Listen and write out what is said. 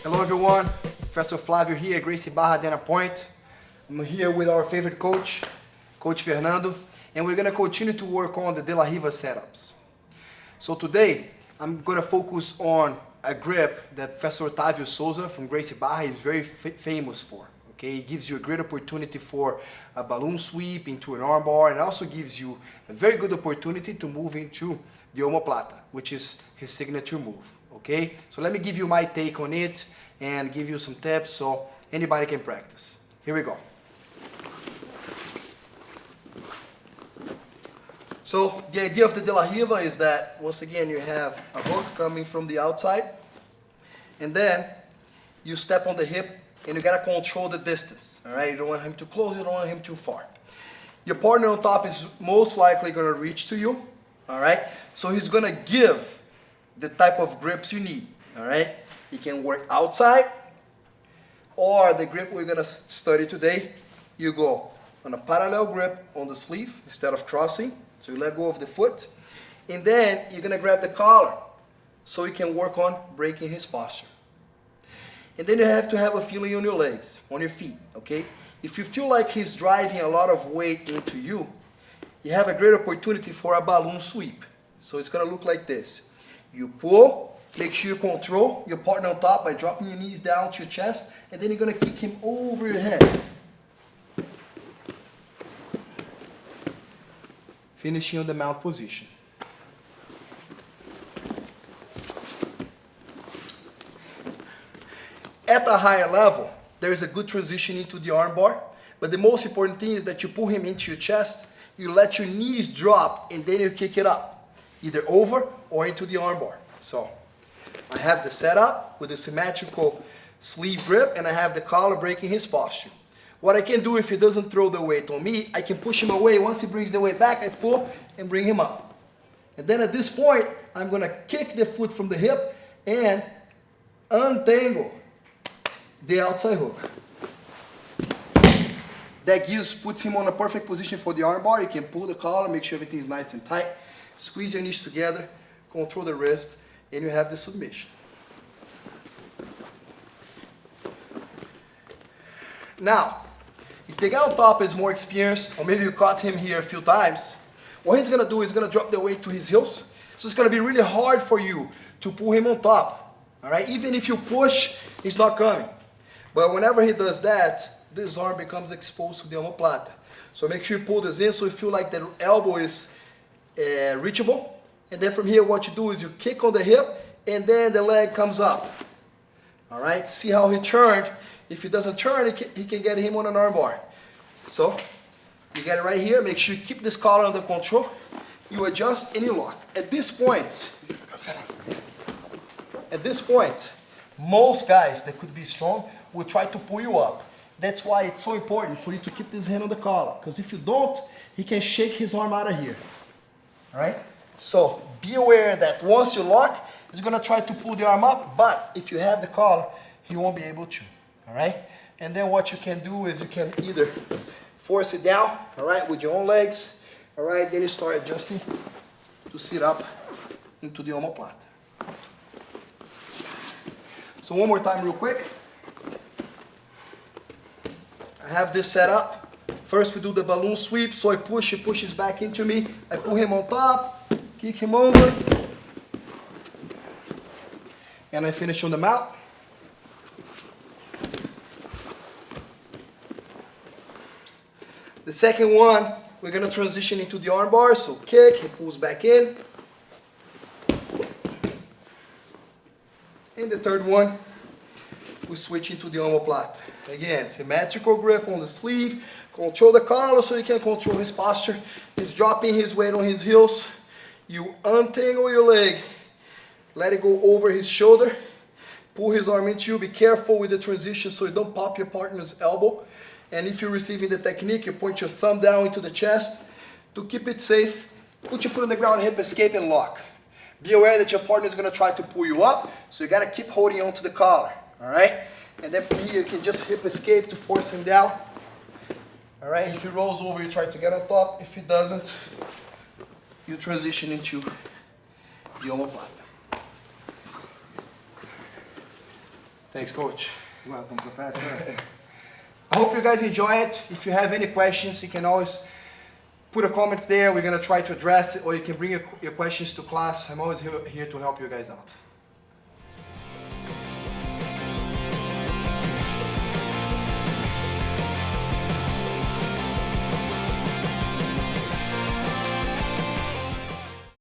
Hello everyone, Professor Flavio here, Gracie Barra Dana Point. I'm here with our favorite coach, Coach Fernando, and we're going to continue to work on the De La Riva setups. So today, I'm going to focus on a grip that Professor Otavio Sousa from Gracie Barra is very famous for. Okay, it gives you a great opportunity for a balloon sweep into an armbar, and also gives you a very good opportunity to move into the omoplata, which is his signature move. Okay, so let me give you my take on it and give you some tips so anybody can practice. Here we go. So the idea of the De La Riva is that once again you have a hook coming from the outside, and then you step on the hip and you gotta control the distance. All right, you don't want him too close, you don't want him too far. Your partner on top is most likely gonna reach to you. All right, so he's gonna give the type of grips you need. All right, he can work outside, or the grip we're gonna study today, you go on a parallel grip on the sleeve instead of crossing. So you let go of the foot, and then you're gonna grab the collar so you can work on breaking his posture. And then you have to have a feeling on your legs, on your feet, okay? If you feel like he's driving a lot of weight into you, you have a great opportunity for a balloon sweep. So it's gonna look like this. You pull, make sure you control your partner on top by dropping your knees down to your chest, and then you're gonna kick him over your head. Finishing on the mount position. At a higher level, there is a good transition into the armbar, but the most important thing is that you pull him into your chest, you let your knees drop, and then you kick it up, either over or into the armbar. So, I have the setup with the symmetrical sleeve grip, and I have the collar breaking his posture. What I can do if he doesn't throw the weight on me, I can push him away. Once he brings the weight back, I pull and bring him up. And then at this point, I'm gonna kick the foot from the hip and untangle the outside hook. That puts him on a perfect position for the armbar. You can pull the collar, make sure everything is nice and tight. Squeeze your knees together, control the wrist, and you have the submission. Now, if the guy on top is more experienced, or maybe you caught him here a few times, what he's gonna do is gonna drop the weight to his heels. So it's gonna be really hard for you to pull him on top. All right, even if you push, he's not coming. But whenever he does that, this arm becomes exposed to the omoplata. So make sure you pull this in so you feel like the elbow is reachable. And then from here, what you do is you kick on the hip, and then the leg comes up. All right, see how he turned. If he doesn't turn, he can get him on an armbar. So, you get it right here. Make sure you keep this collar under control. You adjust and you lock. At this point, most guys that could be strong will try to pull you up. That's why it's so important for you to keep this hand on the collar. Because if you don't, he can shake his arm out of here. All right? So, be aware that once you lock, he's going to try to pull the arm up. But if you have the collar, he won't be able to. All right, and then what you can do is you can either force it down, all right, with your own legs, all right, then you start adjusting to sit up into the omoplata. So one more time real quick. I have this set up. First we do the balloon sweep, so I push, he pushes back into me, I pull him on top, kick him over, and I finish on the mount. The second one, we're gonna transition into the armbar, so kick, he pulls back in. And the third one, we switch into the omoplata. Again, symmetrical grip on the sleeve, control the collar so you can control his posture. He's dropping his weight on his heels. You untangle your leg, let it go over his shoulder, pull his arm into you. Be careful with the transition so you don't pop your partner's elbow. And if you're receiving the technique, you point your thumb down into the chest. To keep it safe, put your foot on the ground, hip escape, and lock. Be aware that your partner is going to try to pull you up, so you got to keep holding on to the collar, all right? And then from here, you can just hip escape to force him down. All right, if he rolls over, you try to get on top. If he doesn't, you transition into the omoplata. Thanks, Coach. Welcome, Professor. I hope you guys enjoy it. If you have any questions, you can always put a comment there. We're gonna try to address it, or you can bring your questions to class. I'm always here to help you guys out.